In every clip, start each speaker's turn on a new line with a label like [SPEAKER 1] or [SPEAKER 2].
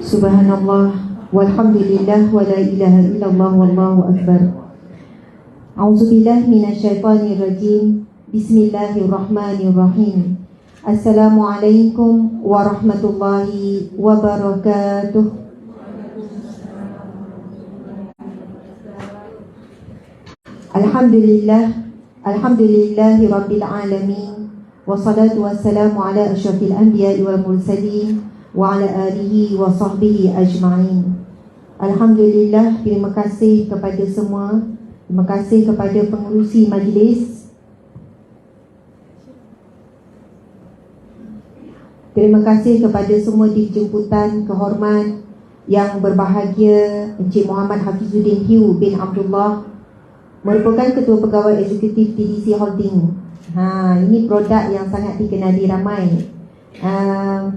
[SPEAKER 1] Subhanallah walhamdulillah wa la ilaha illallah wallahu akbar. A'udzubillahi minasyaitonir rajim. Bismillahirrahmanirrahim. Assalamualaikum warahmatullahi wabarakatuh. Alhamdulillahi rabbil alamin. Wassalatu wassalamu ala asyrafil anbiya'i wal mursalin wa ala alihi wa sahbihi ajma'in. Alhamdulillah, terima kasih kepada semua. Terima kasih kepada pengerusi majlis. Terima kasih kepada semua dijemputan kehormat yang berbahagia Encik Muhammad Hafizuddin Hiu bin Abdullah, merupakan Ketua Pegawai Eksekutif TDC Holding. Ini produk yang sangat dikenali ramai.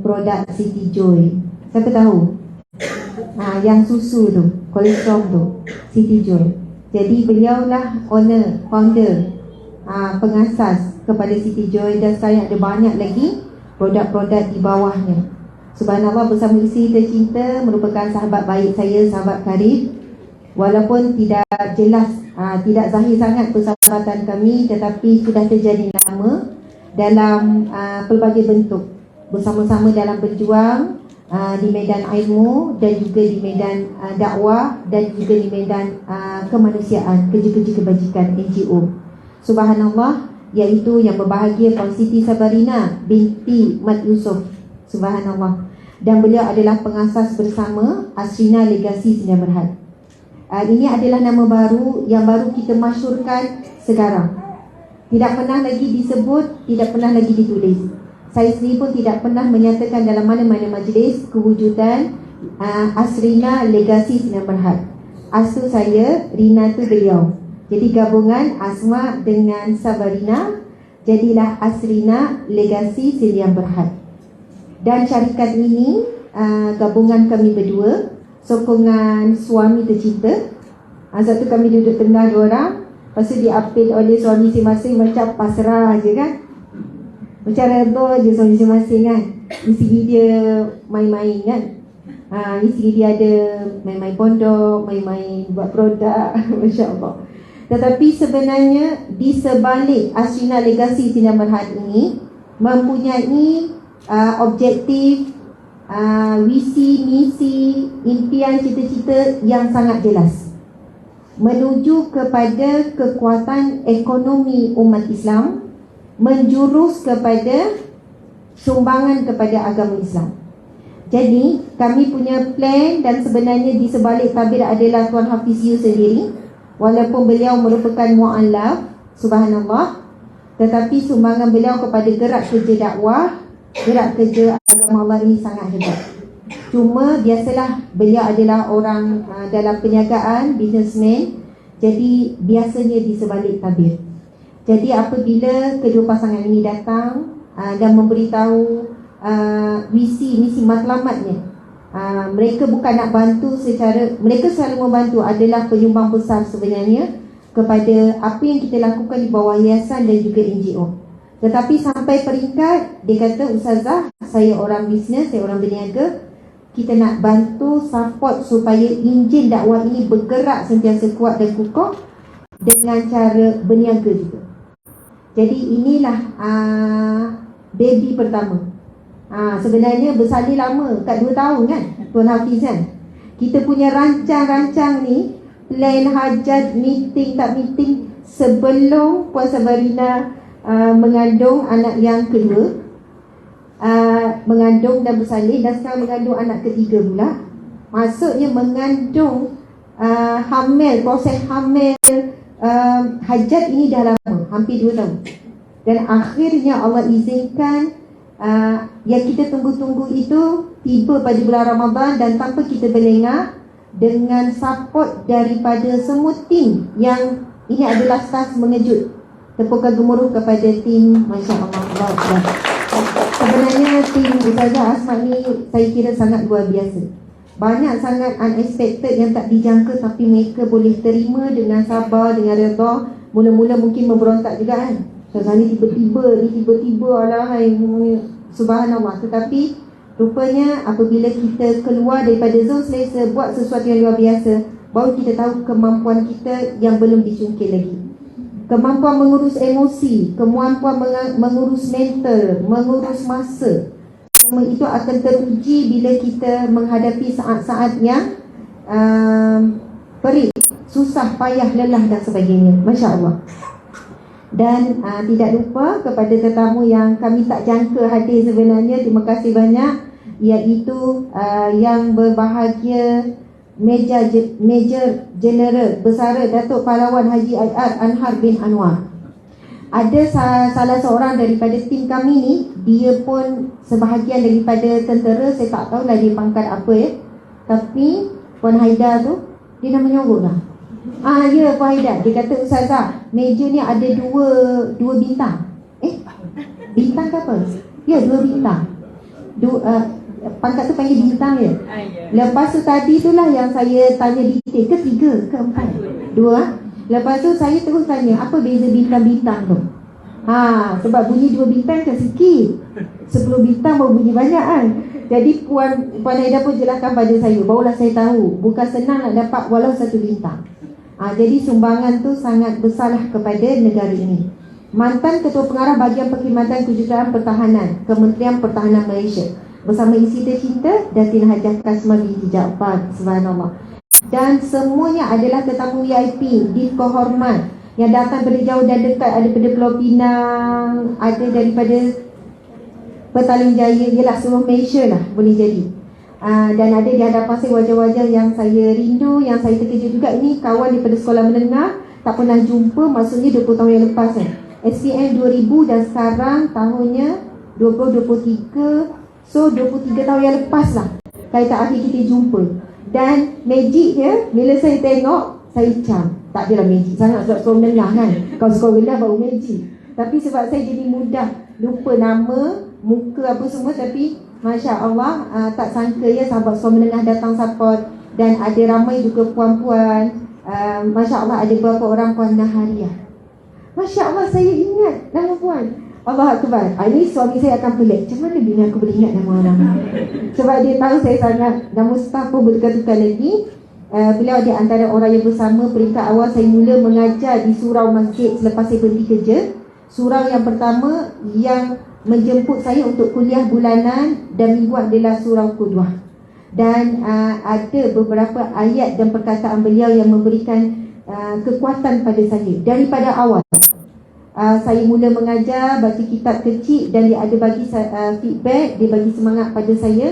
[SPEAKER 1] Produk Siti Joy. Siapa tahu? Yang susu tu, kolesterol tu, Siti Joy. Jadi beliaulah owner, founder, pengasas kepada Siti Joy, dan saya ada banyak lagi produk-produk di bawahnya. Subhanallah, bersama isteri tercinta, merupakan sahabat baik saya, sahabat karib. Walaupun tidak jelas, tidak zahir sangat persahabatan kami, tetapi sudah terjadi lama dalam pelbagai bentuk. Bersama-sama dalam berjuang di medan ilmu dan juga di medan dakwah dan juga di medan kemanusiaan, kerja-kerja kebajikan NGO. Subhanallah, iaitu yang berbahagia Puan Siti Sabarina binti Mat Yusof. Subhanallah. Dan beliau adalah pengasas bersama Asrina Legasi Sdn Bhd. Ini adalah nama baru yang baru kita masyurkan sekarang. Tidak pernah lagi disebut, tidak pernah lagi ditulis. Saya sendiri pun tidak pernah menyatakan dalam mana-mana majlis kewujudan Asrina Legasi Sdn Bhd. Asal saya, Rina tu beliau. Jadi gabungan Asma dengan Sabarina, jadilah Asrina Legasi Sdn Bhd. Dan syarikat ini gabungan kami berdua, sokongan suami tercinta. Satu kami duduk tengah dua orang, lepas tu diapil oleh suami masing-masing, macam pasrah je kan. Macam redha je suami masing-masing kan. Isteri dia main-main kan. Isteri dia ada main-main pondok, main-main buat produk. Masya Allah. Tetapi sebenarnya di sebalik Asrina Legasi Sdn Bhd ini mempunyai objektif, visi, misi, impian, cita-cita yang sangat jelas, menuju kepada kekuatan ekonomi umat Islam, menjurus kepada sumbangan kepada agama Islam. Jadi kami punya plan, dan sebenarnya di sebalik tabir adalah Tuan Hafiz Yu sendiri. Walaupun beliau merupakan mu'allaf, subhanallah, tetapi sumbangan beliau kepada gerak kerja dakwah, gerak kerja agama Allah ini sangat hebat. Cuma biasalah, beliau adalah orang dalam perniagaan, businessman. Jadi biasanya di sebalik tabir. Jadi apabila kedua pasangan ini datang dan memberitahu visi, misi, matlamatnya, mereka bukan nak bantu secara, mereka selalu membantu, adalah penyumbang besar sebenarnya kepada apa yang kita lakukan di bawah yayasan dan juga NGO. Tetapi sampai peringkat dia kata, Ustazah, saya orang bisnes, saya orang berniaga, kita nak bantu support supaya enjin dakwah ini bergerak sentiasa kuat dan kukuh dengan cara berniaga juga. Jadi inilah baby pertama. Sebenarnya bersalin lama, kat 2 tahun kan Tuan Hafiz kan. Kita punya rancang-rancang ni, plan hajat, meeting tak meeting, sebelum Puan Sabarina mengandung anak yang kedua, mengandung dan bersalin, dan sekarang mengandung anak ketiga pula. Maksudnya mengandung, hamil, proses hamil, hajat ini dah lama, hampir 2 tahun. Dan akhirnya Allah izinkan yang kita tunggu-tunggu itu tiba pada bulan Ramadan, dan tanpa kita berlengah, dengan support daripada semua tim yang ini adalah start mengejut. Tepukan gemuruh kepada tim, Masya Allah. Sebenarnya tim Ustazah Asma ni saya kira sangat luar biasa. Banyak sangat unexpected yang tak dijangka, tapi mereka boleh terima dengan sabar, dengan redha. Mula-mula mungkin memberontak juga kan. Ustazah ni tiba-tiba, alah, subhanallah. Tetapi Rupanya apabila kita keluar daripada zon selesa, buat sesuatu yang luar biasa, baru kita tahu kemampuan kita yang belum dicungkil lagi. Kemampuan mengurus emosi, kemampuan mengurus mental, mengurus masa, semua itu akan teruji bila kita menghadapi saat-saat yang perit, susah, payah, lelah dan sebagainya. Masya Allah. Dan tidak lupa kepada tetamu yang kami tak jangka hadir sebenarnya, terima kasih banyak, iaitu yang berbahagia Major General Bersara Datuk Pahlawan Haji IR Anhar bin Anwar. Ada salah seorang daripada tim kami ni, dia pun sebahagian daripada tentera, saya tak tahulah dia pangkat apa ya. Tapi Puan Haida tu, dia dah menyogok lah. Ya Puan Haida, dia kata, Ustazah, Major ni ada dua bintang. Bintang ke apa? Ya, 2 bintang. Pangkat tu panggil bintang ya. Lepas tu tadi tu lah yang saya tanya detail, ke 3, ke 4? 2. Lepas tu saya terus tanya, apa beza bintang-bintang tu? Sebab bunyi 2 bintang kan sikit, 10 bintang baru bunyi banyak kan. Jadi Puan Aida pun jelaskan pada saya, barulah saya tahu bukan senang nak dapat walau 1 bintang. Jadi sumbangan tu sangat besarlah kepada negara ini. Mantan Ketua Pengarah Bahagian Perkhidmatan Kejuruteraan Pertahanan, Kementerian Pertahanan Malaysia, bersama isi tercinta Datin Hajah Kasmah binti Jaafar, subhanallah. Dan semuanya adalah tetamu VIP, Divko Hormat yang datang dari jauh dan dekat, ada daripada Pulau Pinang, ada daripada Petaling Jaya, ialah seluruh Malaysia lah boleh jadi. Dan ada di hadapan saya wajah-wajah yang saya rindu, yang saya terkejut juga. Ini kawan daripada sekolah menengah, tak pernah jumpa, maksudnya 20 tahun yang lepas kan. SPM 2000 dan sekarang tahunnya 2023. So 23 tahun yang lepas lah kali akhir kita jumpa. Dan magicnya, bila saya tengok, saya cam. Tak adalah magic sangat sebab sekolah menengah kan. Kalau sekolah rendah baru magic. Tapi sebab saya jadi mudah lupa nama, muka apa semua. Tapi Masya Allah, tak sangka ya sahabat sekolah menengah datang support. Dan ada ramai juga puan-puan. Masya Allah, ada beberapa orang Puan Nahariah. Masya Allah, saya ingat nama puan. Allah Akbar. Ini suami saya akan pelik, macam mana bini aku boleh ingat nama orang. Sebab dia tahu saya sangat, nama staf pun bertukar-tukar lagi. Beliau di antara orang yang bersama peringkat awal saya mula mengajar di surau masjid selepas saya berhenti kerja. Surau yang pertama yang menjemput saya untuk kuliah bulanan dan mingguan adalah surau Qudwah. Dan ada beberapa ayat dan perkataan beliau yang memberikan kekuatan pada saya daripada awal. Saya mula mengajar, baca kitab kecil dan dia ada bagi feedback, dia bagi semangat pada saya.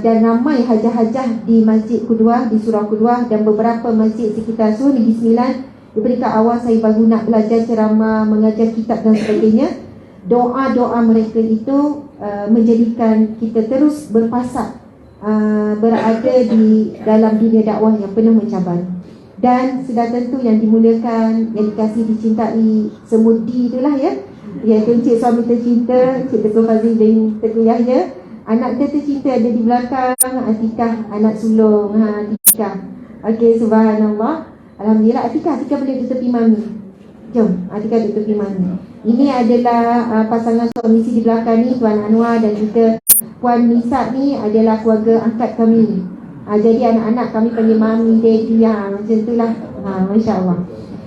[SPEAKER 1] Dan ramai hajah-hajah di Masjid Qudwah, di Surau Qudwah dan beberapa masjid sekitar Surau Negeri Sembilan. Di peringkat awal saya baru nak belajar ceramah, mengajar kitab dan sebagainya. Doa-doa mereka itu menjadikan kita terus berpasak, berada di dalam dunia dakwah yang penuh mencabar. Dan sudah tentu yang dimuliakan, yang dikasihi, dicintai semudi itulah ya, iaitu Encik suami tercinta, Encik Teguh Fazil bin Teguh Yahya. Anak dia tercinta ada di belakang, Atikah, anak sulung. Atikah. Okey, subhanallah. Alhamdulillah, Atikah boleh duduk tepi mami. Jom, Atikah duduk tepi mami. Ini adalah pasangan suami isteri di belakang ni, Tuan Anwar dan juga Puan Nisa ni adalah keluarga angkat kami. Jadi anak-anak kami panggil mami, daddy, macam itulah. Masya Allah.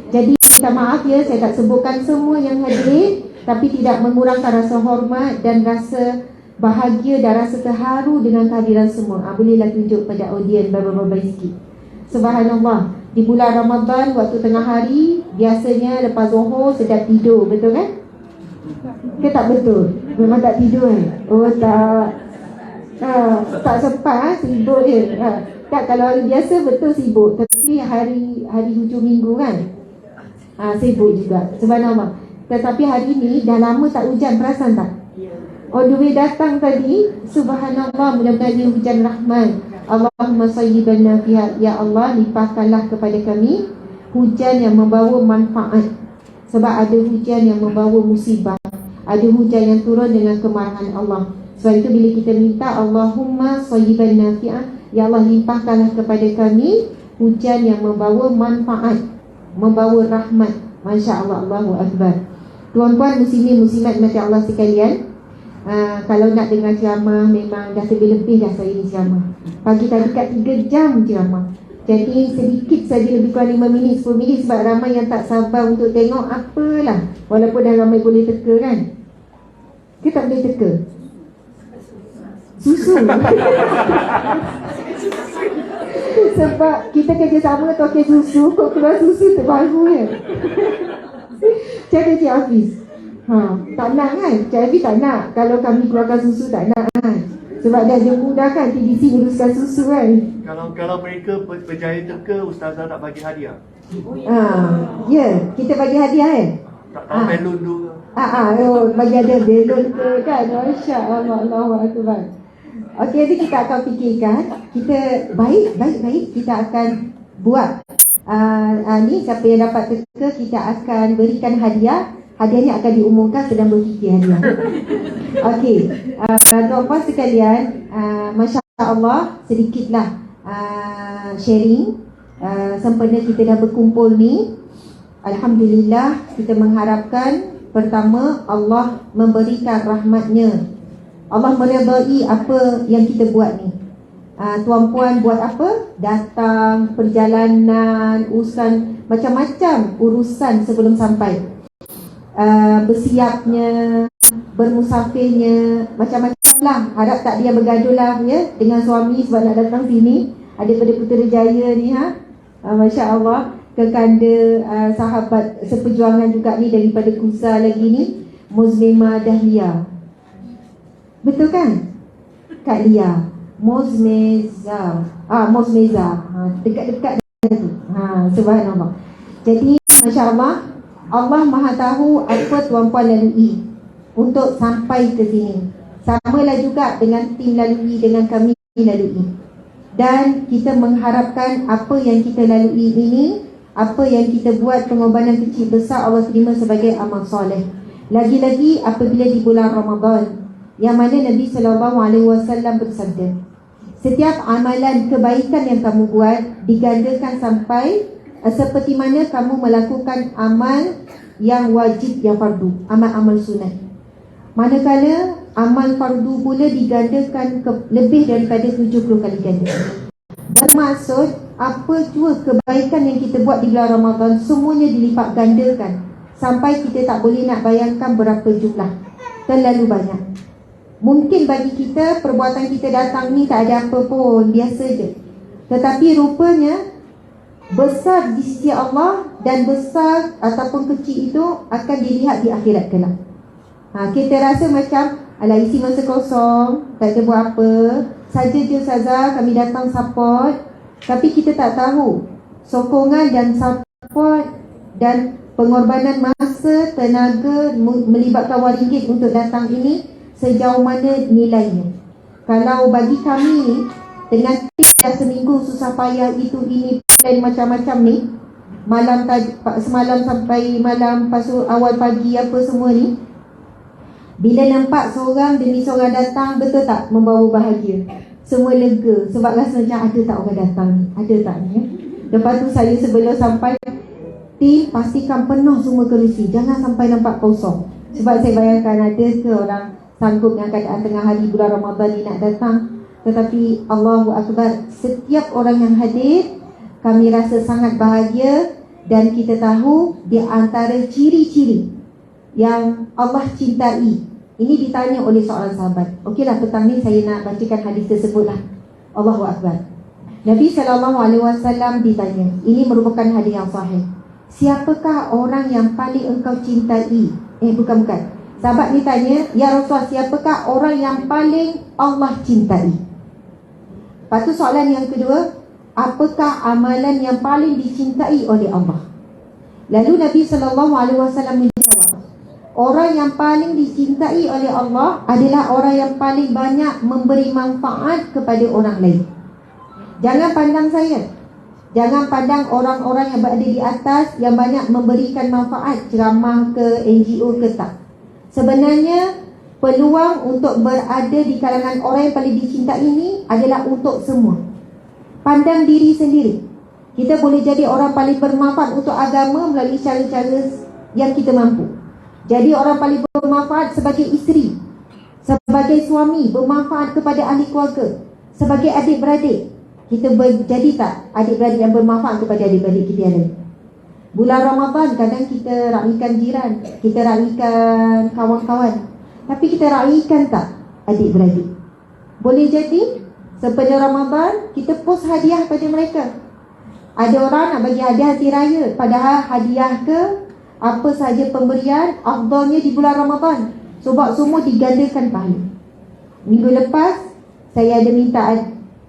[SPEAKER 1] Jadi minta maaf ya, saya tak sebutkan semua yang hadir, tapi tidak mengurangkan rasa hormat dan rasa bahagia dan rasa terharu dengan kehadiran semua. Bolehlah tunjuk pada audien babai-babai sikit. Subhanallah. Di bulan Ramadan, waktu tengah hari, biasanya lepas Zuhur sedap tidur, betul kan? Ke tak betul? Memang tak tidur kan? Oh tak. Tak sempat, sibuk je. Tak, kalau hari biasa betul sibuk. Tapi hari hujung minggu kan, sibuk juga, subhanallah. Tetapi hari ni dah lama tak hujan, perasan tak? On the way datang tadi, subhanallah, mudah-mudahan hujan rahmat. Allahumma sayyiban nafi'at. Ya Allah, limpahkanlah kepada kami hujan yang membawa manfaat. Sebab ada hujan yang membawa musibah, ada hujan yang turun dengan kemarahan Allah. Sebab itu bila kita minta Allahumma sayyiban nafi'ah, ya Allah limpahkanlah kepada kami hujan yang membawa manfaat, membawa rahmat. Masya Allah, Allahu Akbar. Tuan-tuan muslimin muslimat mati Allah sekalian, Kalau nak dengar ceramah memang dah lebih-lebih dah saya ni ceramah. Pagi tadi kat 3 jam ceramah. Jadi sedikit saja lebih kurang 5 minit, 10 minit sebab ramai yang tak sabar untuk tengok, apalah. Walaupun dah ramai boleh teka kan. Ke tak boleh teka? Susu. Sebab kita kerjasama tokek susu, kok keluar susu terbaru ya. Cara Cik Hafiz. Tak nak kan? Cik Hafiz tak nak. Kalau kami keluarkan susu tak nak kan? Sebab dah mudah kan TDC uruskan susu kan.
[SPEAKER 2] Kalau mereka berjaya teka, Ustazah nak bagi hadiah.
[SPEAKER 1] Ya, kita bagi hadiah kan?
[SPEAKER 2] Tak tahu belon tu.
[SPEAKER 1] Bagi ada belon ke kan? Masya Allah, Allahu Akbar. Okey, nanti kita akan fikirkan. Kita baik kita akan buat ni siapa yang dapat teka, kita akan berikan hadiah. Hadiah ni akan diumumkan sedang berfikir hadiah. Okey, tuan-puan sekalian, Masya Allah, sedikitlah sharing sempena kita dah berkumpul ni. Alhamdulillah, kita mengharapkan pertama Allah memberikan rahmatnya, Allah meredai apa yang kita buat ni. Tuan-puan buat apa? Datang, perjalanan, urusan, macam-macam urusan sebelum sampai. Bersiapnya, bermusafirnya, macam-macam lah. Harap tak dia bergaduh lah ya dengan suami sebab nak datang sini. Daripada Putrajaya ni Masya Allah, kekanda sahabat seperjuangan juga ni daripada Kusa lagi ni, Muslimah Dahlia. Betul kan? Kak Lia Mozmeza. Dekat-dekat tu. Subhanallah. Jadi Masya Allah, Allah Maha tahu apa tuan-puan lalui untuk sampai ke sini. Samalah juga dengan tim lalui, dengan kami lalui. Dan kita mengharapkan apa yang kita lalui ini, apa yang kita buat, pengorbanan kecil besar, Allah terima sebagai amal soleh. Lagi-lagi apabila di bulan Ramadan, yang mana Nabi SAW bersabda, setiap amalan kebaikan yang kamu buat digandakan sampai seperti mana kamu melakukan amal yang wajib, yang fardu, amal-amal sunat. Manakala amal fardu pula digandakan lebih daripada 70 kali ganda. Bermaksud apa jua kebaikan yang kita buat di bulan Ramadan, semuanya dilipat gandakan sampai kita tak boleh nak bayangkan berapa jumlah. Terlalu banyak. Mungkin bagi kita, perbuatan kita datang ni tak ada apa pun, biasa je. Tetapi rupanya besar di sisi Allah, dan besar ataupun kecil itu akan dilihat di akhirat kelak. Kita rasa macam alah, isi masa kosong, tak ada buat apa, saja je Ustazah, kami datang support. Tapi kita tak tahu sokongan dan support dan pengorbanan masa, tenaga, melibatkan wang ringgit untuk datang ini, sejauh mana nilainya. Kalau bagi kami ni, dengan dah seminggu susah payah itu ini plan macam-macam ni, semalam sampai malam, lepas tu awal pagi apa semua ni, bila nampak seorang demi seorang datang, betul tak membawa bahagia? Semua lega sebab rasa macam ada tak orang datang ni, ada tak ni ya? Lepas tu saya sebelum sampai, tim pastikan penuh semua kerusi, jangan sampai nampak kosong. Sebab saya bayangkan ada ke orang sanggup dengan keadaan tengah hari bulan Ramadan ni nak datang. Tetapi Allahu Akbar, setiap orang yang hadir, kami rasa sangat bahagia. Dan kita tahu di antara ciri-ciri yang Allah cintai, ini ditanya oleh seorang sahabat. Okeylah, petang ni saya nak bacakan hadis tersebut lah. Allahu Akbar. Nabi SAW ditanya, ini merupakan hadis yang sahih, siapakah orang yang paling engkau cintai? Bukan. Sahabat ni tanya, ya Rasulullah, siapakah orang yang paling Allah cintai? Lepas tu soalan yang kedua, apakah amalan yang paling dicintai oleh Allah? Lalu Nabi SAW menjawab, orang yang paling dicintai oleh Allah adalah orang yang paling banyak memberi manfaat kepada orang lain. Jangan pandang saya, jangan pandang orang-orang yang berada di atas yang banyak memberikan manfaat, ceramah ke, NGO ke, tak. Sebenarnya peluang untuk berada di kalangan orang yang paling dicintai ini adalah untuk semua. Pandang diri sendiri. Kita boleh jadi orang paling bermanfaat untuk agama melalui cara-cara yang kita mampu. Jadi orang paling bermanfaat sebagai isteri, Sebagai suami, bermanfaat kepada ahli keluarga. Sebagai adik-beradik, kita jadi tak adik-beradik yang bermanfaat kepada adik-beradik kita yang lain? Bulan Ramadan kadang kita raikan jiran, kita raikan kawan-kawan, tapi kita raikan tak adik-beradik? Boleh jadi sepanjang Ramadan kita post hadiah pada mereka. Ada orang nak bagi hadiah hari raya, padahal hadiah ke apa sahaja pemberian afdalnya di bulan Ramadan, sebab semua digandakan pahala. Minggu lepas saya ada minta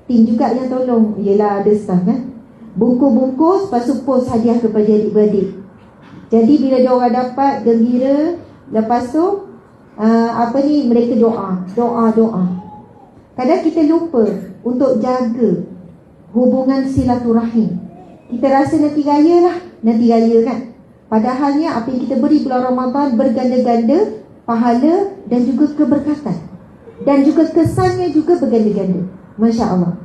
[SPEAKER 1] tim juga yang tolong, ialah ada staff kan, bungkus-bungkus, lepas tu post hadiah kepada adik-beradik. Jadi bila dia orang dapat, gembira, lepas tu mereka doa. Kadang kita lupa untuk jaga hubungan silaturahim. Kita rasa nanti raya kan. Padahalnya apa yang kita beri bulan Ramadan berganda-ganda pahala dan juga keberkatan, dan juga kesannya juga berganda-ganda. Masya Allah.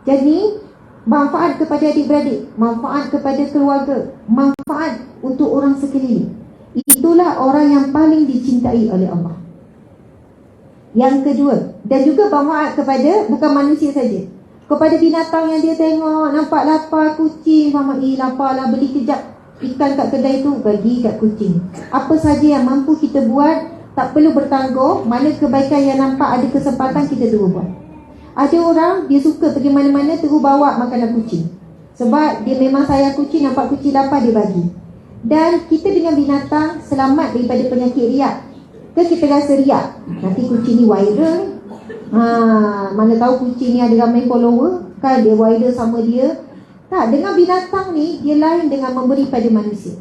[SPEAKER 1] Jadi manfaat kepada adik-beradik, manfaat kepada keluarga, manfaat untuk orang sekeliling. Itulah orang yang paling dicintai oleh Allah. Yang kedua, dan juga manfaat kepada bukan manusia saja, kepada binatang yang dia tengok, nampak lapar, kucing, mama lapar lah, beli kejap ikan kat kedai tu, bagi kat kucing. Apa saja yang mampu kita buat, tak perlu bertangguh. Mana kebaikan yang nampak ada kesempatan, kita terus buat. Ada orang dia suka pergi mana-mana terus bawa makanan kucing, sebab dia memang sayang kucing, nampak kucing lapar dia bagi. Dan kita dengan binatang selamat daripada penyakit riak. Ke kita rasa riak, nanti kucing ni viral, mana tahu kucing ni ada ramai follower, kan dia viral sama dia. Tak, dengan binatang ni dia lain dengan memberi pada manusia.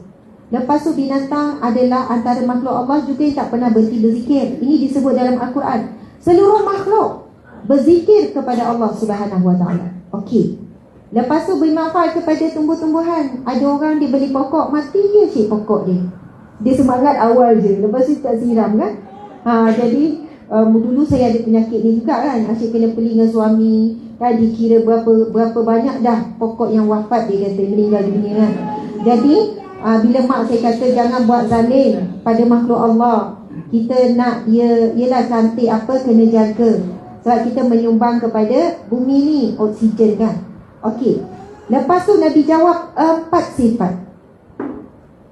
[SPEAKER 1] Lepas tu binatang adalah antara makhluk Allah juga yang tak pernah berhenti berzikir. Ini disebut dalam Al-Quran, seluruh makhluk berzikir kepada Allah Subhanahu Wa Taala. Okey. Lepas tu beri manfaat kepada tumbuh-tumbuhan. Ada orang dia beli pokok, mati je cik pokok dia. Dia semangat awal je, lepas tu tak siram kan. Jadi dulu saya ada penyakit ni juga kan. Asyik kena pergi dengan suami kan, dikira berapa banyak dah pokok yang wafat, dia kata meninggal dunia kan. Jadi bila mak saya kata jangan buat zalim pada makhluk Allah, kita nak dia ialah cantik apa, kena jaga, sebab kita menyumbang kepada bumi ni oksigen kan. Okey. Lepas tu Nabi jawab 4 sifat,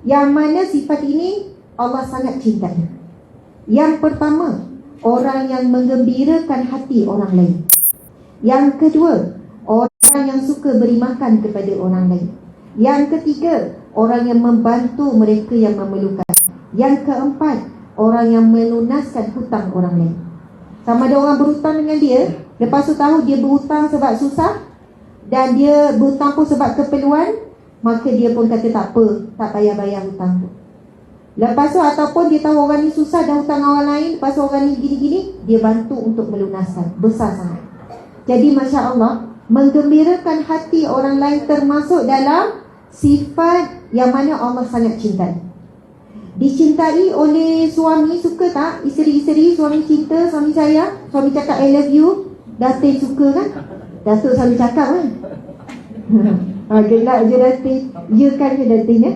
[SPEAKER 1] yang mana sifat ini Allah sangat cintai. Yang pertama, orang yang menggembirakan hati orang lain. Yang kedua, orang yang suka beri makan kepada orang lain. Yang ketiga, orang yang membantu mereka yang memerlukan. Yang keempat, orang yang melunaskan hutang orang lain. Sama ada orang berhutang dengan dia, lepas tu tahu dia berhutang sebab susah, dan dia berhutang pun sebab keperluan, maka dia pun kata tak apa, tak payah bayar hutang tu. Lepas tu ataupun dia tahu orang ni susah dan hutang orang lain, lepas tu orang ni gini-gini, dia bantu untuk melunaskan. Besar sangat. Jadi Masya Allah, menggembirakan hati orang lain termasuk dalam sifat yang mana Allah sangat cintai. Dicintai oleh suami, suka tak? Isteri-isteri, suami cinta, suami sayang, suami cakap I love you, Datin suka kan? Datuk selalu cakap kan? Gelak je Datin, ya kan je Datin ya?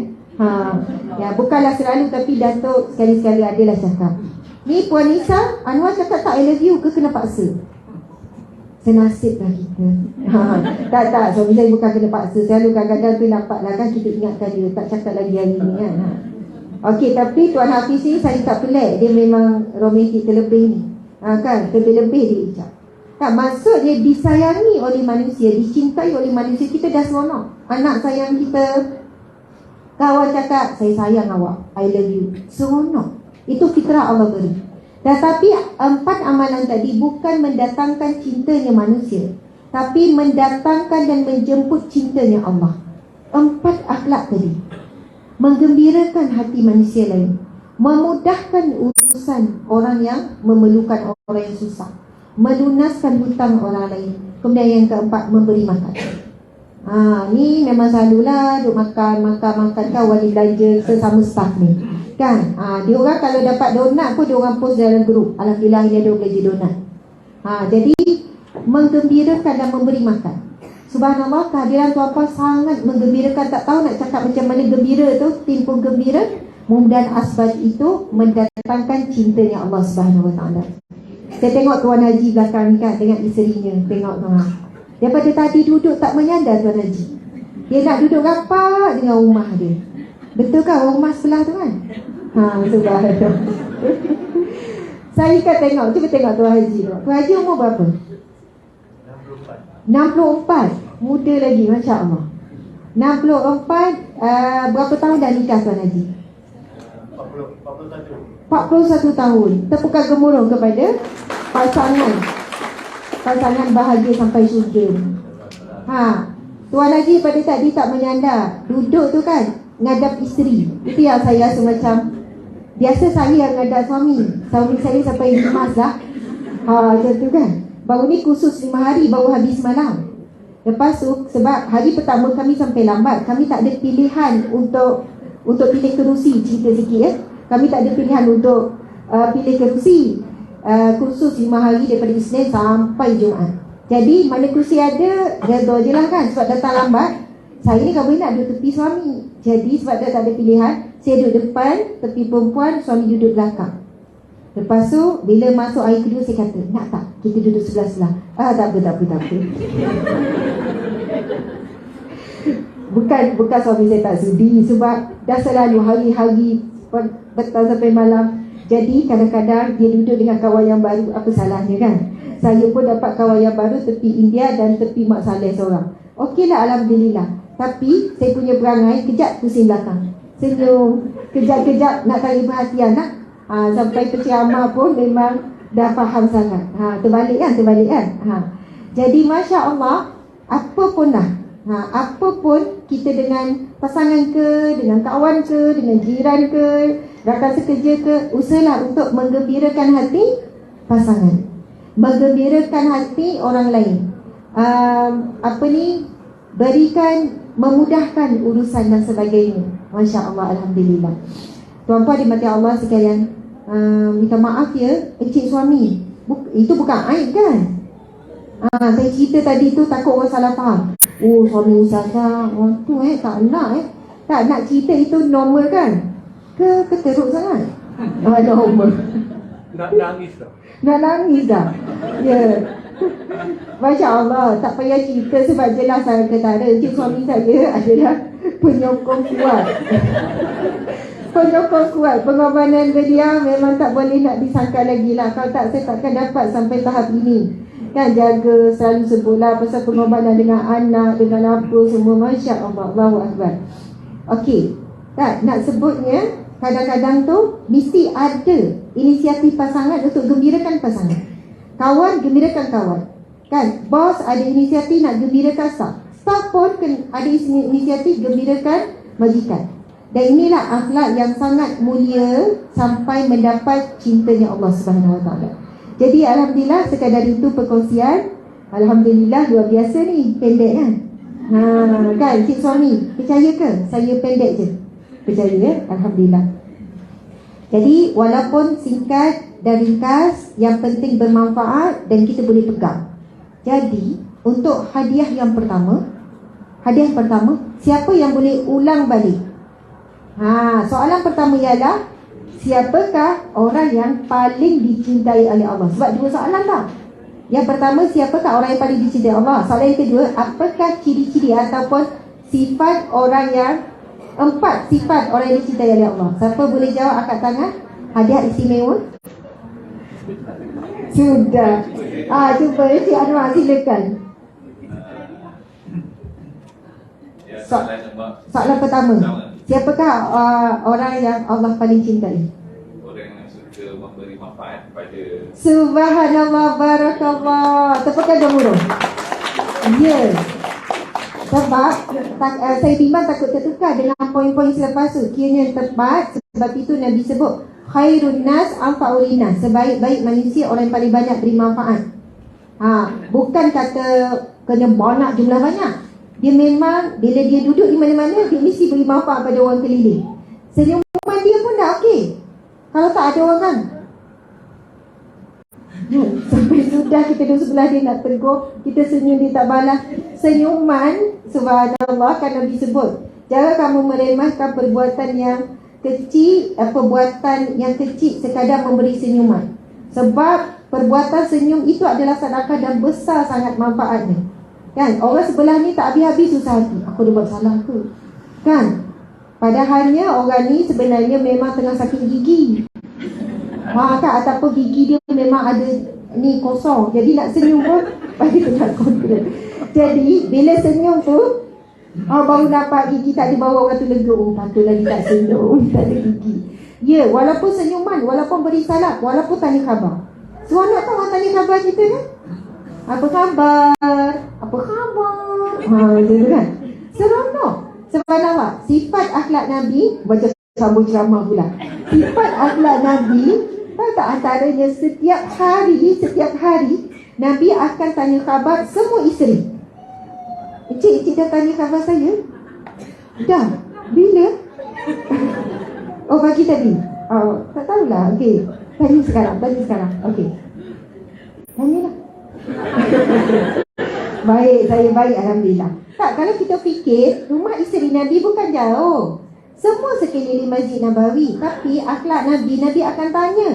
[SPEAKER 1] Ya, bukanlah selalu, tapi Datuk sekali-sekali adalah cakap. Ni Puan Nisa, Anwar cakap tak I love you ke kena paksa? Senasib lah kita. Tak, suami saya bukan kena paksa. Selalu kadang-kadang tu nampak lah kan, kita ingatkan dia, tak cakap lagi hari ni kan. Okey, tapi Tuan Hafiz ni saya tak pelik, dia memang romantik terlebih ni. Kan, terlebih dia ucap. Tak, maksudnya disayangi oleh manusia, dicintai oleh manusia, kita dah seronok. Anak sayang kita, kawan cakap saya sayang awak, I love you, seronok. Itu fitrah Allah beri. Tetapi 4 amalan tadi bukan mendatangkan cintanya manusia, tapi mendatangkan dan menjemput cintanya Allah. 4 akhlak tadi, menggembirakan hati manusia lain, memudahkan urusan orang yang memerlukan, orang yang susah, melunaskan hutang orang lain. Kemudian yang keempat, memberi makan. Ni memang selalulah duk makan kawan ni belanja sesama staff ni kan. Dia orang kalau dapat donat pun dia orang post dalam grup, alhamdulillah ini ada belanja donat. Jadi menggembirakan dan memberi makan. Subhanallah, kehadiran tuan-puan sangat menggembirakan. Tak tahu nak cakap macam mana gembira tu, tim pun gembira. Mudah-mudahan asbab itu mendatangkan cintanya Allah Subhanahu Wa Taala. Saya tengok Tuan Haji belakang ni kan, dengan isterinya. Tengok tuan. Daripada tadi duduk tak menyandar Tuan Haji. Dia nak duduk rapat dengan rumah dia. Betul kan rumah sebelah tu kan? Sebelah tu. Saya kan tengok, cuba tengok Tuan Haji tu. Tuan Haji umur berapa? 64. Muda lagi, Masya Allah. 64. Berapa tahun dah nikah Tuan Haji? 41 tahun. Tepukan gemuruh kepada pasangan bahagia sampai syurga. Tuan Haji pada tadi tak menyandar. Duduk tu kan, ngadap isteri. Itu yang saya rasa macam, biasa saya yang ngadap suami saya sampai lemas dah. Macam tu kan. Baru ni khusus 5 hari, baru habis malam. Lepas tu, sebab hari pertama kami sampai lambat, kami tak ada pilihan untuk pilih kerusi. Cerita sikit ya. Kami tak ada pilihan untuk pilih kerusi. Khusus 5 hari daripada Isnin sampai Jumaat. Jadi mana kerusi ada, redha je lah kan. Sebab datang lambat, saya ni kan boleh nak duduk tepi suami. Jadi sebab dah tak ada pilihan, saya duduk depan, tepi perempuan, suami duduk belakang. Lepas tu, bila masuk hari kedua, saya kata, nak tak kita duduk sebelah-sebelah? Tak apa. Bukan suami saya tak sudi, sebab dah selalu hari-hari petang sampai malam. Jadi kadang-kadang dia duduk dengan kawan yang baru, apa salahnya kan? Saya pun dapat kawan yang baru tepi India dan tepi Mak Saleh seorang. Okeylah, Alhamdulillah. Tapi saya punya perangai, kejap pusing belakang, senyum, kejap-kejap nak cari perhatian lah. Sampai penceramah pun memang dah faham sangat. Terbalik kan? Jadi Masya Allah, apa pun lah, apa pun kita dengan pasangan ke, dengan kawan ke, dengan jiran ke, rakan sekerja ke, usahalah untuk menggembirakan hati pasangan, menggembirakan hati orang lain. Memudahkan urusan dan sebagainya. Masya Allah, Alhamdulillah. Tuan-puan dimati Allah sekalian, minta maaf ya, encik suami, itu bukan aib kan? Saya cerita tadi tu takut orang salah faham. Suami ustazah, orang tu tak nak cerita itu normal kan? Ke teruk sangat? Normal.
[SPEAKER 2] Nak nangis dah.
[SPEAKER 1] Ya. Masya Allah, tak payah cerita sebab jelas saya kata encik suami saya adalah penyokong kuat. Pengorbanan beliau memang tak boleh nak disangka lagi lah. Kalau tak, saya takkan dapat sampai tahap ini kan. Jaga, selalu sebutlah pasal pengorbanan dengan anak, dengan apa semua. Masya Allah, Allahu Akbar. Okey, tak nak sebutnya, kadang-kadang tu mesti ada inisiatif pasangan untuk gembirakan pasangan. Kawan gembirakan kawan kan. Bos ada inisiatif nak gembirakan staff. Staff pun ada inisiatif gembirakan majikan. Dan inilah akhlak yang sangat mulia sampai mendapat cintanya Allah Subhanahu Wa Taala. Jadi Alhamdulillah, sekadar itu perkongsian. Alhamdulillah, luar biasa ni. Pendek kan? Kan cik suami, percaya ke saya pendek je? Percaya ya? Alhamdulillah. Jadi walaupun singkat dan ringkas, yang penting bermanfaat dan kita boleh pegang. Jadi untuk hadiah pertama, siapa yang boleh ulang balik? Soalan pertama ialah, siapakah orang yang paling dicintai oleh Allah? Sebab dua soalan tau. Yang pertama, siapakah orang yang paling dicintai Allah? Soalan yang kedua, apakah ciri-ciri ataupun sifat orang yang 4 sifat orang yang dicintai oleh Allah? Siapa boleh jawab angkat tangan? Hadiah istimewa. Sudah. Cuba Encik Anwar silakan. Soalan pertama, siapakah orang yang Allah paling cintai?
[SPEAKER 3] Orang yang suka memberi manfaat kepada.
[SPEAKER 1] Subhanallah, barakallah. Tepukan gemuruh. Ya. Sebab saya timbang takut tertukar dengan poin-poin selepas tu. Kiranya tepat. Sebab itu Nabi sebut khairun nas anfa'ul linnas, sebaik-baik manusia orang yang paling banyak beri manfaat. Bukan kata kena banyak, jumlah banyak. Dia memang bila dia duduk di mana-mana, dia mesti beri manfaat pada orang keliling. Senyuman dia pun dah okey. Kalau tak ada orang kan, sampai sudah kita duduk sebelah dia nak tegur, kita senyum dia tak balas. Senyuman, subhanallah, kan Nabi sebut, jangan kamu meremehkan perbuatan yang kecil sekadar memberi senyuman. Sebab perbuatan senyum itu adalah sedekah dan besar sangat manfaatnya. Kan? Orang sebelah ni tak habis-habis susah hati. Aku dah buat salah ke? Kan? Padahalnya orang ni sebenarnya memang tengah sakit gigi. Kan? Ataupun gigi dia memang ada ni kosong. Jadi nak senyum pun bagi tengah kontrol. Jadi bila senyum tu baru dapat gigi tak dibawa orang tu lega. Oh patutlah dia tak senyum, tak ada gigi. Ya, walaupun senyuman, walaupun beri salam, walaupun tanya khabar. Seronok tak orang tanya khabar kita kan? Apa khabar? Apa khabar? Macam tu kan? Seronok. Subhanallah, sifat akhlak Nabi, baca sambung ceramah pula. Sifat akhlak Nabi, tahu tak antaranya setiap hari Nabi akan tanya khabar semua isteri. Encik dah tanya khabar saya? Dah. Bila? Oh, pagi tadi. Oh, tak tahulah. Okey. Tanya sekarang. Okey. Tanyalah. Baik, saya baik, alhamdulillah. Tak, kalau kita fikir rumah isteri Nabi bukan jauh. Semua sekeliling Masjid Nabawi. Tapi akhlak Nabi akan tanya.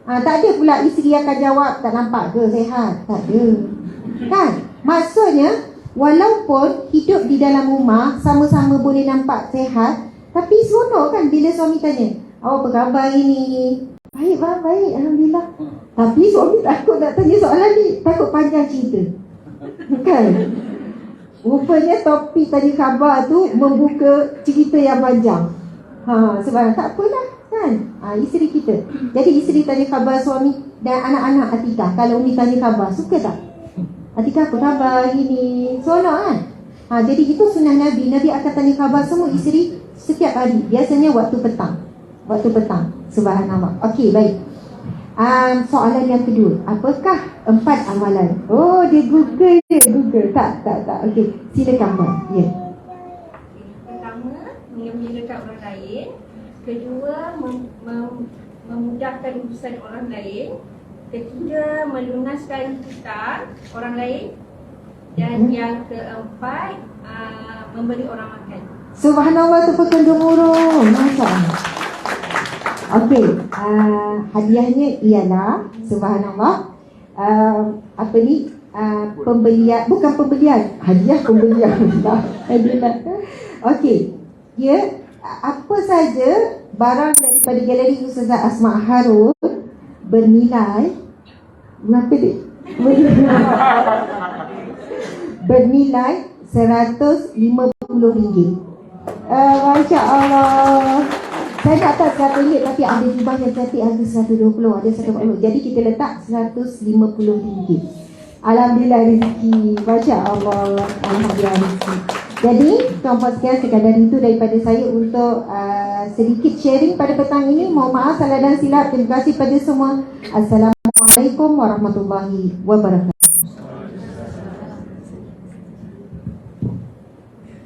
[SPEAKER 1] Tak ada pula isteri akan jawab, tak nampak ke sihat? Tak ada. Kan? Maksudnya walaupun hidup di dalam rumah sama-sama boleh nampak sihat, tapi seronok kan bila suami tanya, awak apa khabar hari ni? Baik bang, baik, alhamdulillah. Tapi suami takut nak tanya soalan ni, takut panjang cerita. Kan? Rupanya topik tanya khabar tu membuka cerita yang panjang. Sebab tak apalah kan? Isteri kita. Jadi isteri tanya khabar suami dan anak-anak Atikah. Kalau Umi tanya khabar, suka tak? Atikah apa khabar hari ni? Seronok kan? Jadi itu sunnah Nabi. Nabi akan tanya khabar semua isteri setiap hari. Biasanya waktu petang. Subhanallah. Okey, baik. Soalan yang kedua, apakah 4 amalan? Oh, dia Google. Tak. Okey, silakan Mbak. Ya.
[SPEAKER 4] Pertama, menggembirakan orang lain. Kedua, memudahkan urusan orang lain. Ketiga, melunaskan hutang orang lain. Dan yang keempat, memberi orang makan.
[SPEAKER 1] Subhanallah, tepukkan gemuruh. Masya Allah. Okey, hadiahnya ialah subhanallah, pembelian, bukan pembelian, hadiah pembelian. Okey, ya, apa saja barang daripada galeri Ustazah Asma Harun bernilai berapa dia? Bernilai RM150. Masya Allah. Saya tak tahu RM100, tapi ada jubah yang cantik harga RM120, ada RM140. Jadi kita letak RM150. Alhamdulillah rezeki. Masya Allah. Alhamdulillah rezeki. Jadi tuan-puan sekalian, sekadar itu daripada saya untuk sedikit sharing pada petang ini. Mohon maaf salah dan silap. Terima kasih pada semua. Assalamualaikum warahmatullahi wabarakatuh.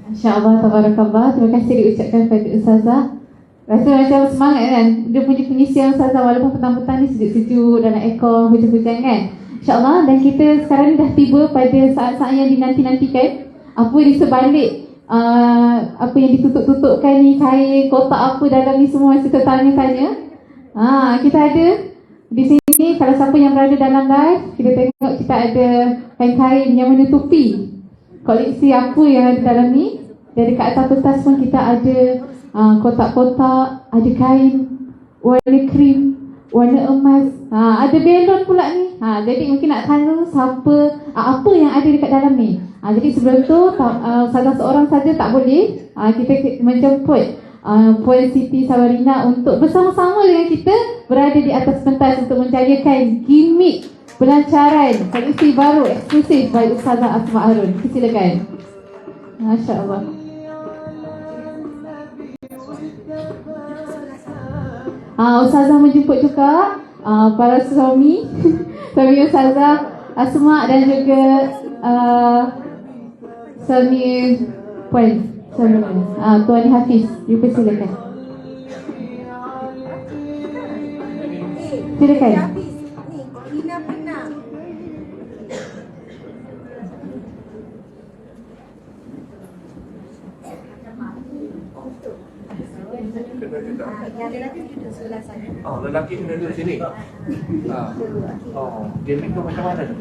[SPEAKER 5] InsyaAllah, tabarakallah. Terima kasih diucapkan pada Ustazah. Rasa macam semangat kan. Dia punya pengisian Ustazah walaupun petang-petang ni sejuk-sejuk dalam aircon, hujan-hujan kan. InsyaAllah. Dan kita sekarang ni dah tiba pada saat-saat yang dinanti-nantikan. Apa di sebalik apa yang ditutup-tutupkan ni, kain, kotak apa dalam ni semua, kita tanya-tanya. Kita ada di sini, kalau siapa yang berada dalam live, kita tengok kita ada kain-kain yang menutupi koleksi apa yang ada dalam ni. Dan dekat atas pentas pun kita ada kotak-kotak, ada kain warna krim, warna emas, ada belon pula ni. Jadi mungkin nak tanya siapa, apa yang ada dekat dalam ni. Jadi sebelum tu salah seorang saja tak boleh. Kita menjemput Puan Siti Sabarina untuk bersama-sama dengan kita berada di atas pentas untuk menjayakan gimmick pelancaran koleksi baru eksklusif by Ustazah Asma Harun. Silakan. Masya Allah. Ustazah menjemput juga para suami suami Ustazah Asma dan juga suami Puan Tuan Hafiz. You persilakan. Silakan.
[SPEAKER 2] kena juga.
[SPEAKER 4] Yang lelaki duduk sebelah sana.
[SPEAKER 2] Oh, lelaki kena duduk sini. Oh, dia ni tu macam mana tu?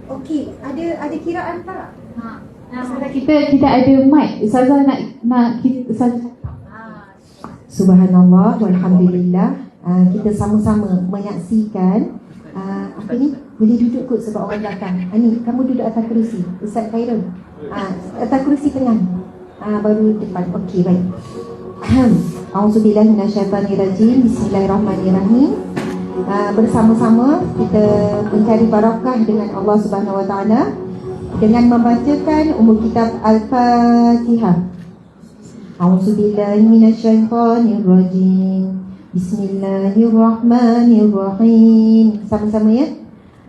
[SPEAKER 1] Okey, ada kiraan tak?
[SPEAKER 5] Kita ada mic. Ustazah nak kita Ustazah.
[SPEAKER 1] Subhanallah walhamdulillah. Kita sama-sama menyaksikan apa ni? Boleh duduk kot sebab orang belakang. Ni kamu duduk atas kerusi. Ustaz Khairul. Atas kerusi tengah. Baru depan. Okey, baik. Auzubillahi minasyaitanirrajim. Bismillahirrahmanirrahim. Bersama-sama kita mencari barakah dengan Allah Subhanahu Wa Taala dengan membacakan kitab Al-Fatihah. Auzubillahi minasyaitanirrajim. Bismillahirrahmanirrahim. Sama-sama ya.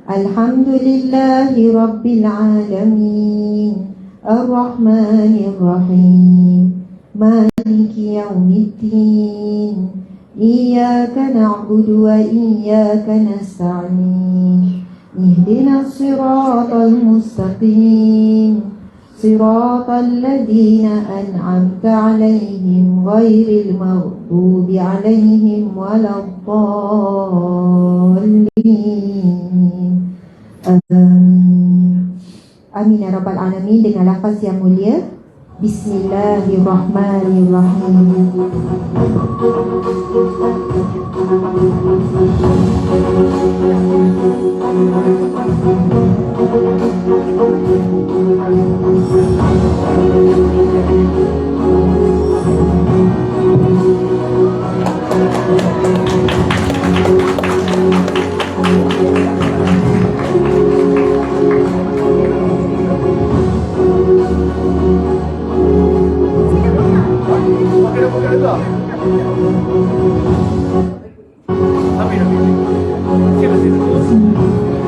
[SPEAKER 1] Alhamdulillahi rabbil alamin. Ar-Rahmanir-Rahim. Maliki yaumiddin. Iyyaka na'budu wa iyyaka nasta'in. Ihdinas siratal mustaqim. Siratal ladzina an'amta 'alaihim ghairil maghdubi 'alaihim waladdallin. Amin. Amin ya rabbal alamin. Dengan lafaz yang mulia, Bismillahirrahmanirrahim.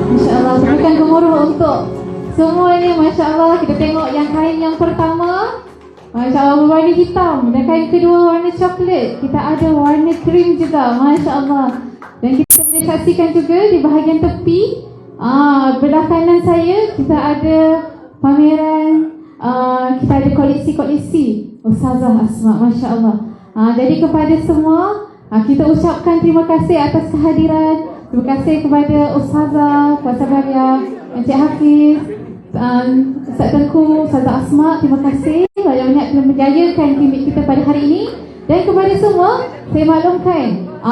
[SPEAKER 5] Masya-Allah, berikan gemuruh untuk semuanya. Masya-Allah, kita tengok yang kain yang pertama, Masya-Allah, berwarna hitam, dan kain kedua warna coklat. Kita ada warna krim juga, Masya-Allah. Dan kita boleh saksikan juga di bahagian tepi, belah kanan saya kita ada pameran, kita ada koleksi-koleksi Ustazah Asma, Masya-Allah. Jadi kepada semua, kita ucapkan terima kasih atas kehadiran. Terima kasih kepada Ustazah, Puan Sabaria, Encik Hafiz, Ustaz Tengku, Ustazah Asma. Terima kasih banyak-banyak telah menjayakan klinik kita pada hari ini. Dan kepada semua, saya maklumkan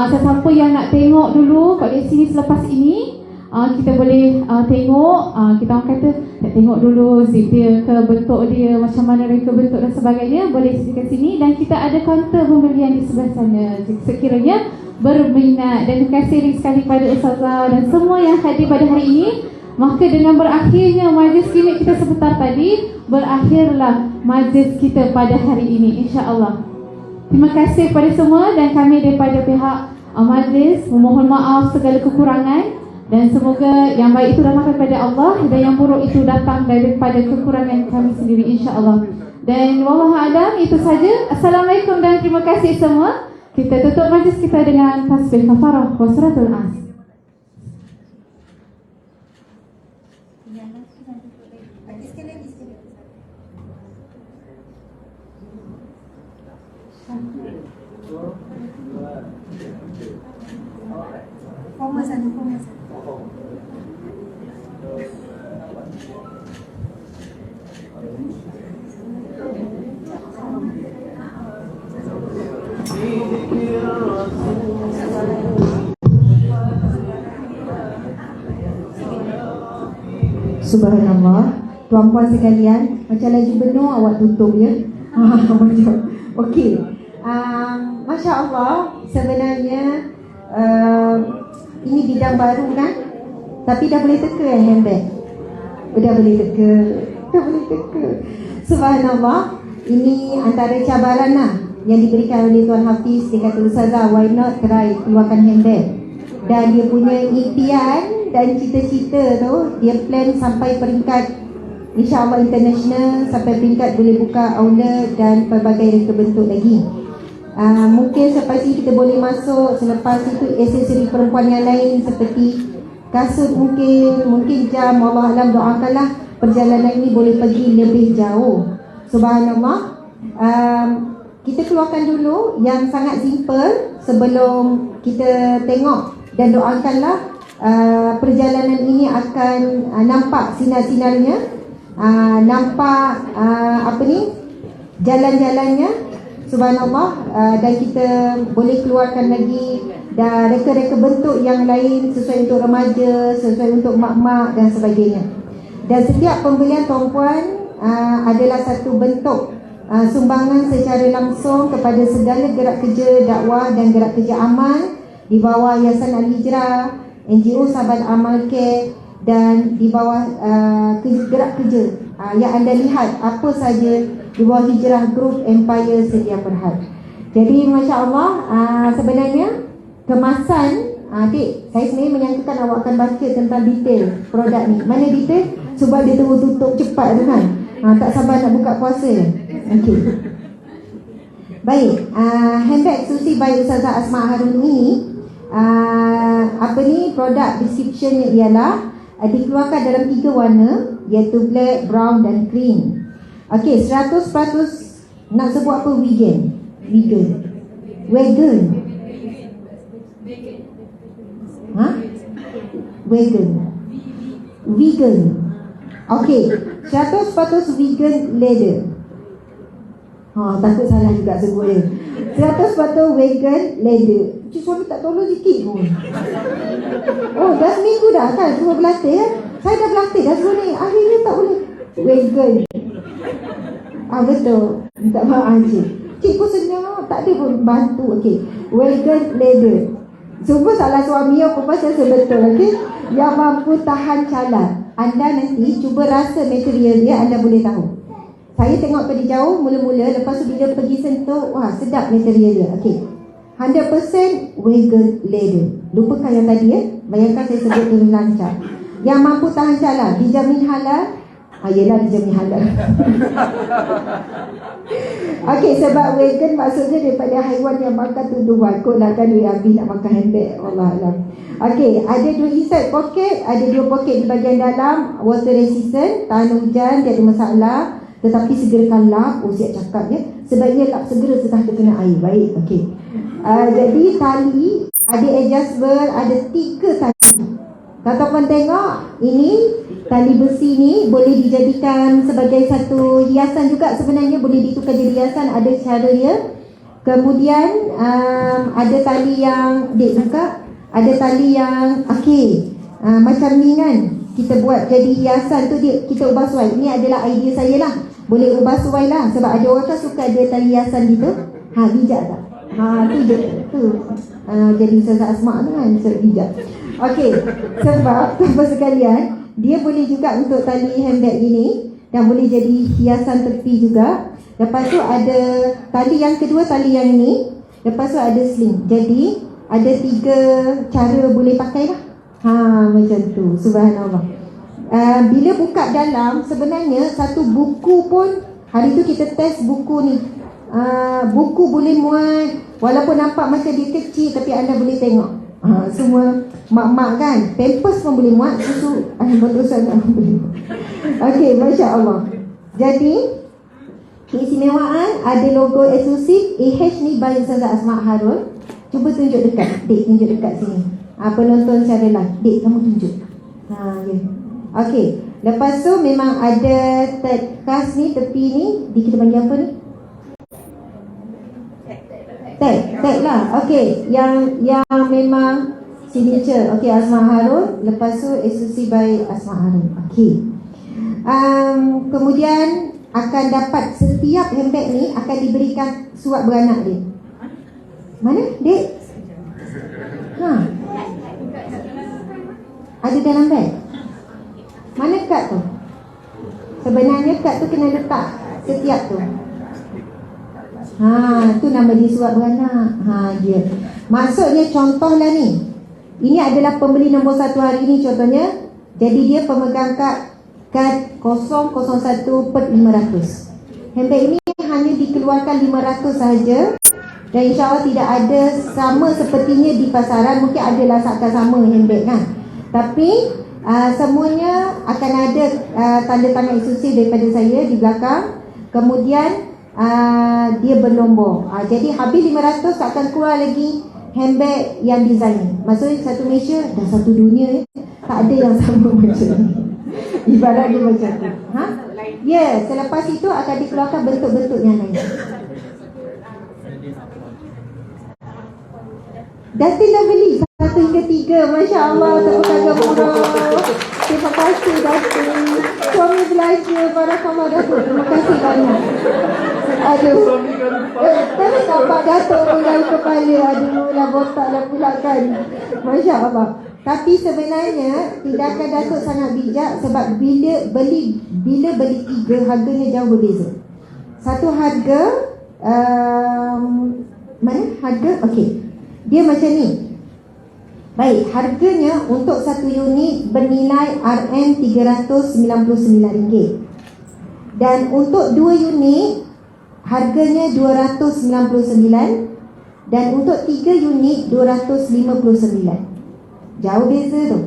[SPEAKER 5] sesiapa yang nak tengok dulu koleksi ni selepas ini, kita boleh tengok, kita orang kata nak tengok dulu zip dia ke, bentuk dia macam mana reka bentuk dan sebagainya, boleh ke sini. Dan kita ada kaunter pembelian di sebelah sana sekiranya berminat. Dan terima kasih sekali kepada Ustazah dan semua yang hadir pada hari ini. Maka dengan berakhirnya majlis klinik kita sebentar tadi, berakhirlah majlis kita pada hari ini, insya-Allah. Terima kasih kepada semua dan kami daripada pihak majlis memohon maaf segala kekurangan, dan semoga yang baik itu datang daripada Allah dan yang buruk itu datang daripada kekurangan kami sendiri, insya-Allah. Dan wallahu a'lam, itu saja. Assalamualaikum dan terima kasih semua. Kita tutup majlis kita dengan tasbih kafarah wa suratul as.
[SPEAKER 1] Subhanallah. Tuan-puan sekalian, macam laju penuh awak tutup ya. Macam okey. Masya Allah, sebenarnya ini bidang baru kan, tapi dah boleh teka handbag. Dah boleh teka. Subhanallah. Ini antara cabaran lah yang diberikan oleh Tuan Hafiz. Dia kata, Ustazah, why not try keluarkan handbag. Dan dia punya impian dan cita-cita tu, dia plan sampai peringkat InsyaAllah international, sampai peringkat boleh buka outlet dan pelbagai bentuk lagi. Mungkin selepas ini kita boleh masuk, selepas itu aksesori perempuan yang lain seperti kasut mungkin jam, Allah alam, doakanlah perjalanan ini boleh pergi lebih jauh. Subhanallah. Kita keluarkan dulu yang sangat simple sebelum kita tengok, dan doakanlah perjalanan ini akan nampak sinar-sinarnya, nampak jalan-jalannya. Subhanallah. Dan kita boleh keluarkan lagi dan reka-reka bentuk yang lain sesuai untuk remaja, sesuai untuk mak-mak dan sebagainya. Dan setiap pembelian tuan-puan adalah satu bentuk sumbangan secara langsung kepada segala gerak kerja dakwah dan gerak kerja amal di bawah Yayasan Al-Hijrah, NGO Sahabat Amal Care, dan di bawah gerak kerja yang anda lihat apa saja di bawah Hijrah Group Empire Sedia Berhad. Jadi Masya Allah, sebenarnya kemasan, adik, saya sebenarnya menyangkakan awak akan baca tentang detail produk ni. Mana detail? Sebab dia tunggu tutup cepat tu kan. Tak sabar nak buka puasa. Okey. Baik, handbag eksklusif by Ustazah Asma Harun ni, produk description ialah dikeluarkan dalam 3 warna, iaitu black, brown dan cream. Okey, 100% nak sebut apa? Vegan. Vegan. Okey, 100% vegan leather. Takut salah juga sebut dia. 100% vegan leather. Cik suami tak tolong sikit pun. Dah seminggu dah kan suruh berlatih ya? Saya dah berlatih dah suruh ni. Akhirnya tak boleh. Vegan. Betul. Minta maaf cik. Cik pun senang, tak ada pun bantu. Okey, vegan leather. Cuba salah suami apa pasal sebetul. Okey, yang mampu tahan calar. Anda nanti cuba rasa material dia, anda boleh tahu. Saya tengok tadi jauh mula-mula, lepas tu bila pergi sentuh, wah sedap material dia. Okey, 100% vegan leather. Lupakan yang tadi ya. Bayangkan saya sebut terus lancar. Yang mampu tahan calar, dijamin halal. Yelah, dijamin halal. Okey, sebab vegan maksudnya daripada haiwan yang makan tumbuhan. Kot lah kan duit habis nak makan handbag. Wallahualam. Okey, ada 2 inside pocket, ada 2 pocket di bahagian dalam, water resistant, tahan hujan, tak ada masalah. Tetapi segerakan lap. Siap cakap ya. Sebaiknya lap segera setelah terkena air. Baik, okey. Jadi tali ada adjustable, ada 3 tali. Tuan-tuan tengok, ini tali besi ni boleh dijadikan sebagai satu hiasan juga sebenarnya, boleh ditukar jadi hiasan, ada cara dia. Kemudian ada tali yang ada tali yang macam ni kan, kita buat jadi hiasan tu, kita ubah suai. Ini adalah idea saya lah, boleh ubah suai lah. Sebab ada orang kan suka ada tali hiasan gitu. Bijak tak? Tu jadi Ustazah Asma tu kan, bijak. Okey, sebab apa sekalian, dia boleh juga untuk tali handbag ini dan boleh jadi hiasan tepi juga. Lepas tu ada tali yang kedua, tali yang ini. Lepas tu ada sling. Jadi ada 3 cara boleh pakai lah. Macam tu. Subhanallah. Bila buka dalam, sebenarnya satu buku pun, hari tu kita test buku ni. Buku boleh muat, walaupun nampak macam dia kecil, tapi anda boleh tengok. Semua mak-mak kan, pampers pun boleh muat, susu betul sangat boleh. Okey, Masya Allah. Jadi keistimewaan, ada logo eksklusif AH ni by Ustazah Asma Harun. Cuba tunjuk dekat, Dek, tunjuk dekat sini. Penonton secara live, Dek, kamu tunjuk. Ya. Okey, lepas tu memang ada tag khas ni, tepi ni, kita panggil apa ni? Tag lah. Okey, yang memang signature. Okey, Asma Harun. Lepas tu eksklusif by Asma Harun. Okey. Kemudian akan dapat setiap handbag ni akan diberikan surat beranak dia. Mana, Dek? Ada dalam beg. Mana kad tu? Sebenarnya kad tu kena letak setiap tu. Tu nama dia surat beranak. Dia. Maksudnya contohlah ni. Ini adalah pembeli nombor 1 hari ni contohnya. Jadi dia pemegang kad 001/500. Handbag ini hanya dikeluarkan 500 sahaja. Dan insyaAllah tidak ada sama sepertinya di pasaran. Mungkin adalah seakan sama handbag kan. Tapi semuanya akan ada tanda tangan eksklusif daripada saya di belakang. Kemudian dia berlombor. Jadi habis 500 akan keluar lagi handbag yang design. Maksudnya satu Malaysia dan satu dunia tak ada yang sama macam ni. Ibarat dia macam tu. Ya, selepas itu akan dikeluarkan bentuk-bentuk yang lain. Datin dah beli 1 hingga 3. Masya Allah, tak berkata murah. Terima kasih Datin. Suami belanja, barakallah Datuk. Terima kasih banyak. Aduh, tapi nampak Datuk mulai kepala. Aduh, lah botak dah pula kan. Masya Allah. Tapi sebenarnya tindakan Datuk sangat bijak. Sebab bila beli 3, harganya jauh berbeza. Satu harga mana harga? Okey, dia macam ni. Baik, harganya untuk satu unit bernilai RM399. Dan untuk 2 unit harganya RM299. Dan untuk 3 unit RM259. Jauh beza tu.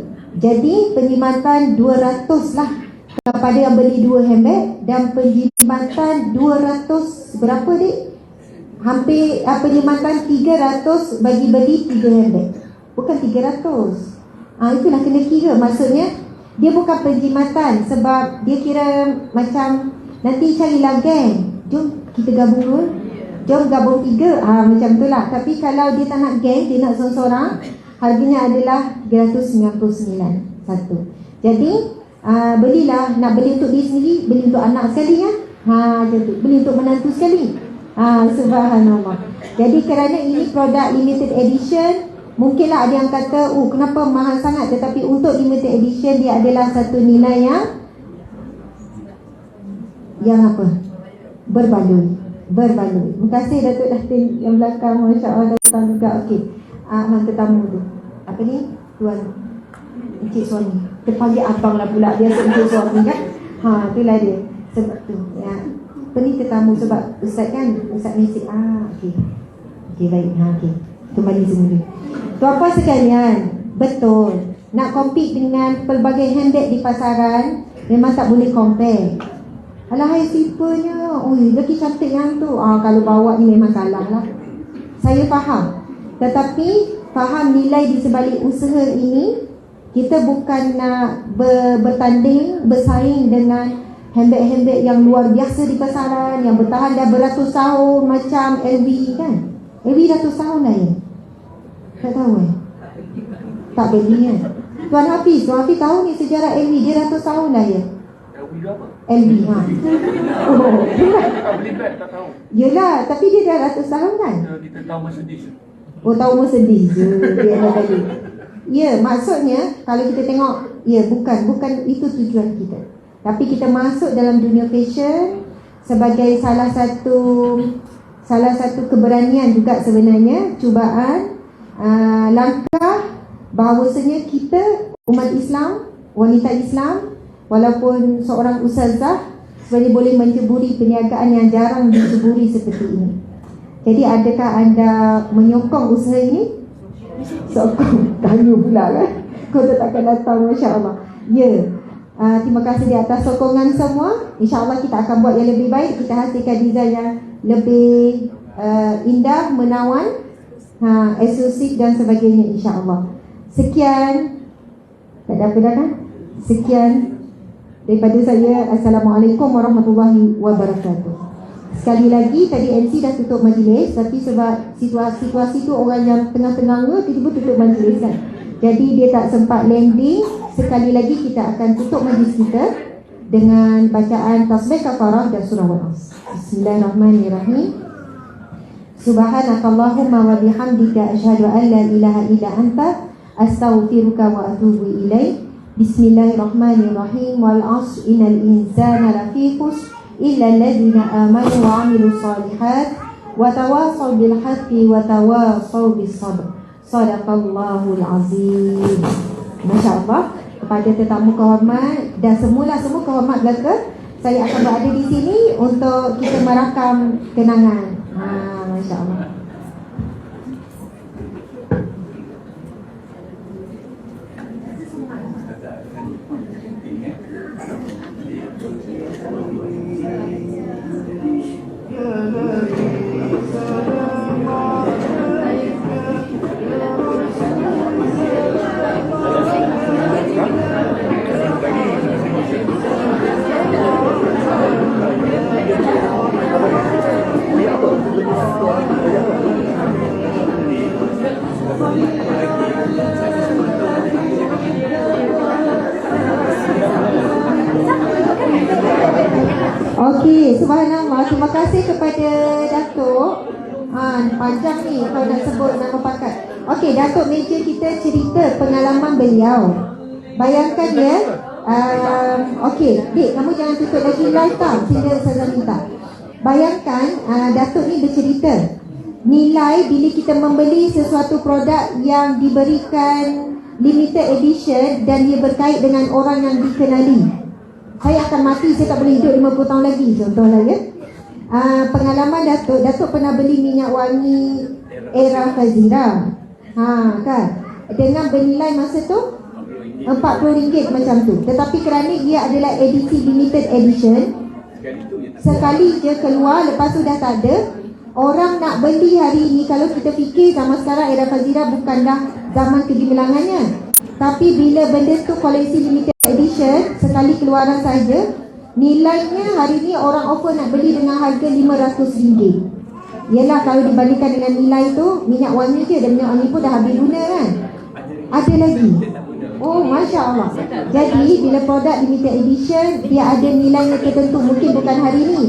[SPEAKER 1] Jadi penjimatan 200 lah kepada yang beli 2 handbag. Dan penjimatan 200 berapa dik? Hampir penjimatan 300 bagi beli 3 handbag. Bukan 300. Itulah kena kira. Maksudnya dia bukan penjimatan. Sebab dia kira macam nanti carilah geng. Jom kita gabung dulu. Jom gabung 3. Macam tu lah. Tapi kalau dia tak nak geng, dia nak seorang-seorang, harganya adalah RM399 satu. Jadi belilah. Nak beli untuk diri sendiri, beli untuk anak sekali kan. Macam tu. Beli untuk menantu sekali. Subhanallah. Jadi kerana ini produk limited edition, mungkinlah ada yang kata, kenapa mahal sangat? Tetapi untuk limited edition, dia adalah satu nilai yang apa? Berbaloi. Terima kasih Datuk Datin yang belakang. Masya Allah datang juga. Okey, tetamu tu apa ni? Tuan Encik suami. Terpanggil abang lah pula. Biasa encik suami kan. Itulah dia. Sebab tu ya. Apa ni tetamu sebab Ustaz kan, Ustaz mesej. Okey. Okey, baik. Okey. Kembali semula. Tuan-puan sekalian, betul. Nak compete dengan pelbagai handbag di pasaran, memang tak boleh compare. Alahai sipanya, lagi cantik yang tu. Kalau bawa ni memang kalah lah. Saya faham. Tetapi faham nilai di sebalik usaha ini. Kita bukan nak bertanding, bersaing dengan handbag-handbag yang luar biasa di pasaran, yang bertahan dah beratus tahun macam LV kan. LV ratus tahun dah ya. Tak tahu tak beli kan. Tuan Hafiz tahu ni sejarah LV, dia ratus tahun dah ya.
[SPEAKER 2] LV apa?
[SPEAKER 1] LV
[SPEAKER 2] Tak beli beg, tak tahu.
[SPEAKER 1] Yelah, tapi dia dah ratus tahun kan.
[SPEAKER 2] Kita tahu Mercedes.
[SPEAKER 1] Tahu Mercedes je dia dah beli. Ya, maksudnya kalau kita tengok, ya bukan itu tujuan kita. Tapi kita masuk dalam dunia fashion sebagai salah satu keberanian juga sebenarnya, cubaan, langkah bahawasanya kita umat Islam, wanita Islam, walaupun seorang ustazah, sebenarnya boleh menceburi perniagaan yang jarang diceburi seperti ini. Jadi adakah anda menyokong usaha ini? Sokong. Tanya pula kan. Kau takkan datang, Masya Allah. Ya. Terima kasih di atas sokongan semua. InsyaAllah kita akan buat yang lebih baik. Kita hasilkan design yang lebih indah, menawan, eksklusif dan sebagainya, insyaAllah. Sekian. Tak ada apa dah kan? Sekian daripada saya. Assalamualaikum warahmatullahi wabarakatuh. Sekali lagi, tadi MC dah tutup majlis. Tapi sebab situasi tu orang yang tengah-tengah tiba-tiba tutup majlis kan. Jadi dia tak sempat landing. Sekali lagi kita akan tutup majlis kita dengan bacaan tasbih kafarah dan surah Al-As. Bismillahirrahmanirrahim. Subhanakallahumma wa bihamdika asyhadu an la ilaha illa anta astaghfiruka wa atubu ilaik. Bismillahirrahmanirrahim. Wal 'asr innal insana lafi khusr illa alladhina amanu wa 'amilus shalihat wa tawasaw bil haqqi wa tawasaw bis sabr. Sadaqallahul azim. Masya-Allah. Kepada tetamu kehormat dan semua kehormat belaka, saya akan berada di sini untuk kita merakam kenangan. Masya-Allah. subhanallah. Terima kasih kepada Datuk. Panjang ni kalau nak sebut nama pakat. Okey, Datuk meja kita cerita pengalaman beliau. Bayangkan ya. Okey, Dik, kamu jangan tutup lagi live tau. Sehingga saya minta. Bayangkan Datuk ni bercerita nilai bila kita membeli sesuatu produk yang diberikan limited edition dan dia berkait dengan orang yang dikenali. Saya akan mati, saya tak boleh hidup 50 tahun lagi, contohlah ya. Pengalaman Datuk pernah beli minyak wangi Era Fazira, kan, dengan bernilai masa tu RM40 macam tu. Tetapi kerana ia adalah edisi limited edition, sekali je keluar, lepas tu dah tak ada. Orang nak beli hari ini, kalau kita fikir zaman sekarang Era Fazira bukanlah zaman kegemilangannya. Tapi bila benda tu koleksi limited edition, sekali keluaran saja, nilainya hari ni orang offer nak beli dengan harga RM500. Yelah, kalau dibandingkan dengan nilai tu, minyak wangi je, dan minyak wangi pun dah habis guna kan. Ada lagi. Oh, Masya Allah. Jadi bila produk limited edition, dia ada nilainya tertentu. Mungkin bukan hari ni,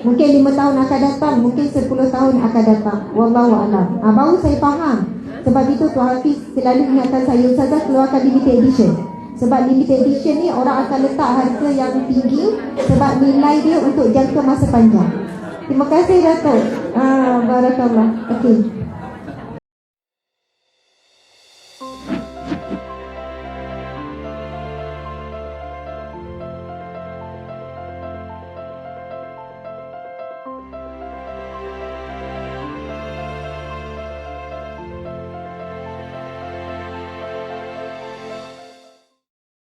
[SPEAKER 1] mungkin 5 tahun akan datang, mungkin 10 tahun akan datang. Wallahualam. Baru saya faham. Sebab itu Tuan Hafiz selalu ingatkan saya, Ustazah keluarkan limited edition. Sebab limited edition ni orang akan letak harga yang tinggi sebab nilai dia untuk jangka masa panjang. Terima kasih Datuk. Barakallah. Okey.